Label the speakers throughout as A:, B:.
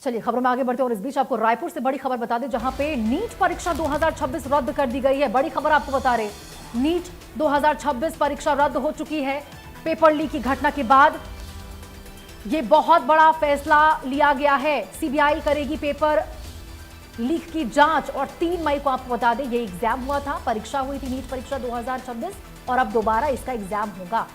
A: चलिए खबरों में आगे बढ़ते हैं और इस बीच आपको रायपुर से बड़ी खबर बता दें, जहां पे नीट परीक्षा 2026 रद्द कर दी गई है। बड़ी खबर आपको बता रहे, नीट 2026 परीक्षा रद्द हो चुकी है। पेपर लीक की घटना के बाद ये बहुत बड़ा फैसला लिया गया है। सीबीआई करेगी पेपर लीक की जांच और 3 मई को आपको बता दें ये एग्जाम हुआ था, परीक्षा हुई थी नीट परीक्षा 2026 और अब दोबारा इसका एग्जाम होगा।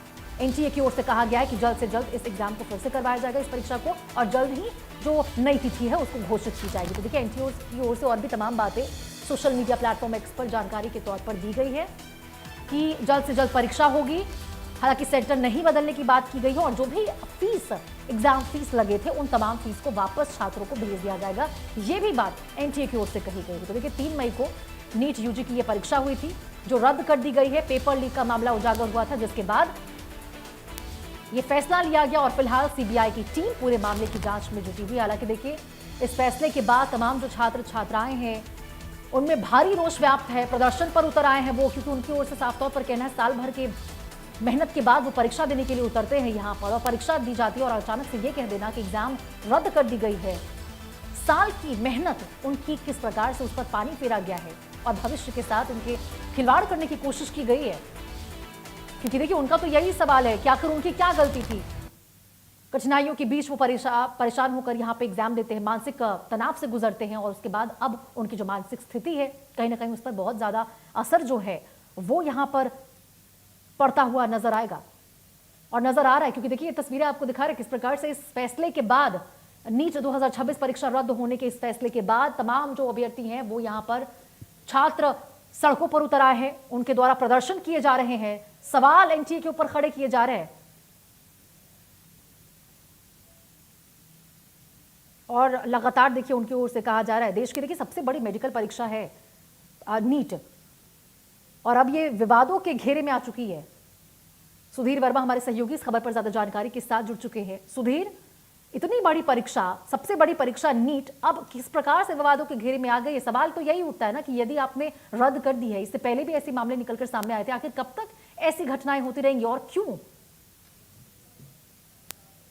A: एनटीए की ओर से कहा गया है कि जल्द से जल्द इस एग्जाम को फिर से करवाया जाएगा, इस परीक्षा को, और जल्द ही जो नई तिथि है उसको घोषित की जाएगी। तो देखिए एनटीए की ओर से और भी तमाम बातें सोशल मीडिया प्लेटफॉर्म एक्स पर जानकारी के तौर पर दी गई है कि जल्द से जल्द परीक्षा होगी। हालांकि सेंटर नहीं बदलने की बात की गई है और जो भी फीस एग्जाम फीस लगे थे उन तमाम फीस को वापस छात्रों को भेज दिया जाएगा, ये भी बात एनटीए की ओर से कही गई है। तो देखिए 3 मई को नीट यूजी की ये परीक्षा हुई थी जो रद्द कर दी गई है। पेपर लीक का मामला उजागर हुआ था जिसके बाद ये फैसला लिया गया और फिलहाल सीबीआई की टीम पूरे मामले की जांच में जुटी हुई। हालांकि देखिए इस फैसले के बाद तमाम जो छात्र छात्राएं हैं उनमें भारी रोष व्याप्त है, प्रदर्शन पर उतर आए हैं वो, क्योंकि उनकी ओर से साफ तौर पर कहना है साल भर के मेहनत के बाद वो परीक्षा देने के लिए उतरते हैं यहाँ पर और परीक्षा दी जाती है और अचानक से ये कह देना कि एग्जाम रद्द कर दी गई है। साल की मेहनत उनकी किस प्रकार से उस पर पानी फेरा गया है और भविष्य के साथ उनके खिलवाड़ करने की कोशिश की गई है, क्योंकि देखिए उनका तो यही सवाल है कि आखिर उनकी क्या गलती थी। कठिनाइयों के बीच वो परेशान होकर यहाँ पे एग्जाम देते हैं, मानसिक तनाव से गुजरते हैं और उसके बाद अब उनकी जो मानसिक स्थिति है कहीं ना कहीं उस पर बहुत ज्यादा असर जो है वो यहाँ पर पड़ता हुआ नजर आएगा और नजर आ रहा है, क्योंकि देखिए ये तस्वीरें आपको दिखा रहे किस प्रकार से इस फैसले के बाद, नीट 2026 परीक्षा रद्द होने के इस फैसले के बाद तमाम जो अभ्यर्थी हैं वो यहाँ पर छात्र सड़कों पर उतर आए हैं, उनके द्वारा प्रदर्शन किए जा रहे हैं, सवाल एनटीए के ऊपर खड़े किए जा रहे हैं और लगातार देखिए उनकी ओर से कहा जा रहा है देश की देखिए सबसे बड़ी मेडिकल परीक्षा है नीट और अब ये विवादों के घेरे में आ चुकी है। सुधीर वर्मा हमारे सहयोगी इस खबर पर ज्यादा जानकारी के साथ जुड़ चुके हैं। सुधीर, इतनी बड़ी परीक्षा, सबसे बड़ी परीक्षा नीट अब किस प्रकार से विवादों के घेरे में आ गई है? सवाल तो यही उठता है ना कि यदि आपने रद्द कर दी है, इससे पहले भी ऐसे मामले निकलकर सामने आए थे, आखिर कब तक ऐसी घटनाएं होती रहेंगी और क्यों?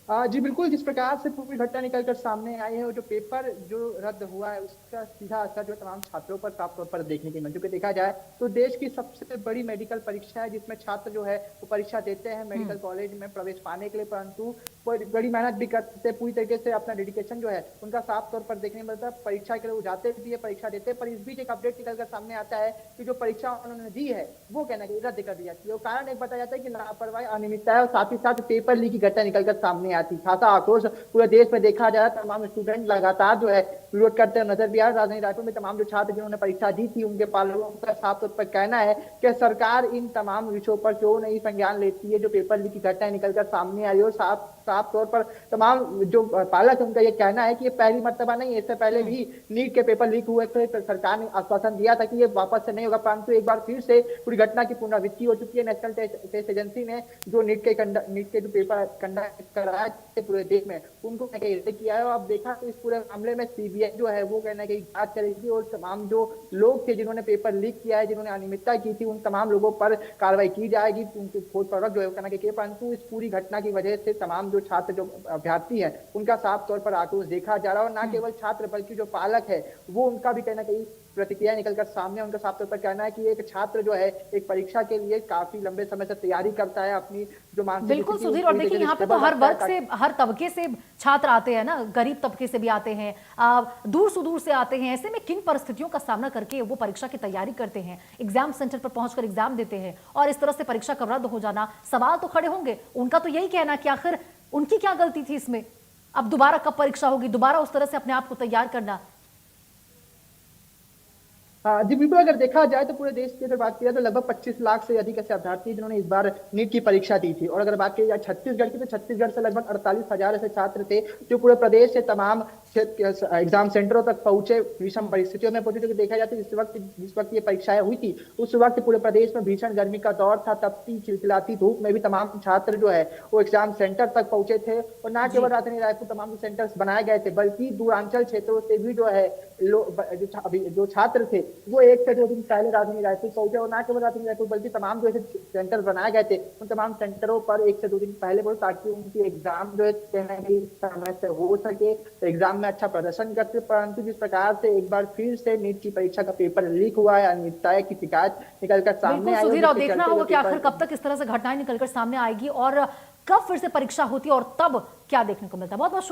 B: जी बिल्कुल, जिस प्रकार से पूरी घटना निकलकर सामने आई है और जो पेपर जो रद्द हुआ है उसका सीधा असर जो तमाम छात्रों पर साफ तौर पर देखने के मिल, क्योंकि देखा जाए तो देश की सबसे बड़ी मेडिकल परीक्षा है जिसमें छात्र जो है वो परीक्षा देते हैं मेडिकल कॉलेज में प्रवेश पाने के लिए, परंतु बड़ी मेहनत भी करते हैं, पूरी तरीके से अपना डेडिकेशन जो है उनका साफ तौर पर देखने मिलता है। परीक्षा के लिए वो जाते भी है, परीक्षा देते हैं, पर इस बीच एक अपडेट निकलकर सामने आता है कि जो परीक्षा उन्होंने दी है वो कहना कि रद्द कर दी जाती है। कारण एक बताया जाता है कि लापरवाही, अनियमितता है और साथ ही साथ पेपर लीक की घटना निकलकर सामने आती। खासा आक्रोश पूरे देश में देखा जा रहा है, तमाम स्टूडेंट लगातार जो है विरोध करते नजर भी आ रहा है। राजधानी रायपुर में तमाम जो छात्र जिन्होंने परीक्षा दी थी उनके पालकों का साफ तौर पर कहना है कि सरकार इन तमाम विषयों पर क्यों नहीं संज्ञान लेती है जो पेपर लीक की घटना निकलकर सामने आई और साफ तौर पर तमाम जो पालक है उनका ये कहना है कि ये पहली मर्तबा नहीं है, इससे पहले भी नीट के पेपर लीक हुए थे तो सरकार ने आश्वासन दिया था कि ये वापस से नहीं होगा, परंतु एक बार फिर से पूरी घटना की पुनरावृत्ति हो चुकी है। नेशनल टेस्ट एजेंसी ने जो नीट के जो पेपर कंडक्ट कराया पूरे देश में उनको किया है और अब देखा तो इस पूरे मामले में सीबीआई जो है वो कहना है कि जांच करेगी और तमाम जो लोग थे जिन्होंने पेपर लीक किया है, जिन्होंने अनियमितता की थी, उन तमाम लोगों पर कार्रवाई की जाएगी, उनके खोज परख जो है कहना कि परंतु इस पूरी घटना की वजह से तमाम जो छात्र जो अभ्यर्थी है उनका साफ तौर पर आक्रोश देखा जा रहा है और न केवल छात्र बल्कि जो पालक है वो उनका भी कहना कहीं प्रतिक्रिया निकलकर सामने, उनका साफ तौर पर कहना है कि एक छात्र जो है एक परीक्षा के लिए काफी लंबे समय से तैयारी करता है, अपनी जो मानसिक
A: बिल्कुल सुधीर, और देखिए यहाँ पे तो हर वर्ग से, हर तबके से छात्र आते हैं ना, गरीब तबके से भी आते हैं, दूर सुदूर से आते हैं। ऐसे में किन परिस्थितियों का सामना करके वो परीक्षा की तैयारी करते हैं, एग्जाम सेंटर पर पहुंचकर एग्जाम देते हैं और इस तरह से परीक्षा का रद्द हो जाना, सवाल तो खड़े होंगे। उनका तो यही कहना कि आखिर उनकी क्या गलती थी इसमें, अब दोबारा कब परीक्षा होगी, दोबारा उस तरह से अपने आप को तैयार करना।
B: जी बिल्कुल, अगर देखा जाए तो पूरे देश की अगर बात की जाए तो लगभग 25 लाख से अधिक ऐसे अभ्यर्थी जिन्होंने इस बार नीट की परीक्षा दी थी और अगर बात की जाए छत्तीसगढ़ की तो छत्तीसगढ़ से लगभग 48,000 ऐसे छात्र थे जो पूरे प्रदेश से तमाम एग्जाम सेंटरों तक पहुंचे, विषम परिस्थितियों में पहुंचे। क्योंकि देखा जाए तो जिस वक्त ये परीक्षाएं हुई थी उस वक्त पूरे प्रदेश में भीषण गर्मी का दौर था, तपती चिलचिलाती धूप में भी तमाम छात्र जो है वो एग्जाम सेंटर तक पहुंचे थे और न केवल राजधानी रायपुर तमाम सेंटर्स बनाए गए थे बल्कि दूरांचल क्षेत्रों से भी जो है जो छात्र थे वो 1 से 2 दिन पहले राजधानी रायपुर पहुंचे और न केवल राजधानी रायपुर बल्कि तमाम जो ऐसे सेंटर बनाए गए थे उन तमाम सेंटरों पर 1 से 2 दिन पहले पहुंचे ताकि उनकी एग्जाम जो है समय से हो सके, तो एग्जाम में अच्छा प्रदर्शन करते, परंतु जिस प्रकार से एक बार फिर से नीट की परीक्षा का पेपर लीक हुआ है, अनियमितताएं की शिकायत निकलकर सामने
A: बिल्कुल
B: आई है,
A: सुधीर, और
B: जिसके
A: देखना
B: चलते
A: होगा
B: जो
A: कि आखिर
B: पेपर
A: कब तक इस तरह से घटनाएं निकलकर सामने आएगी और कब फिर से परीक्षा होती है और तब क्या देखने को मिलता है। बहुत बहुत शुक्रिया।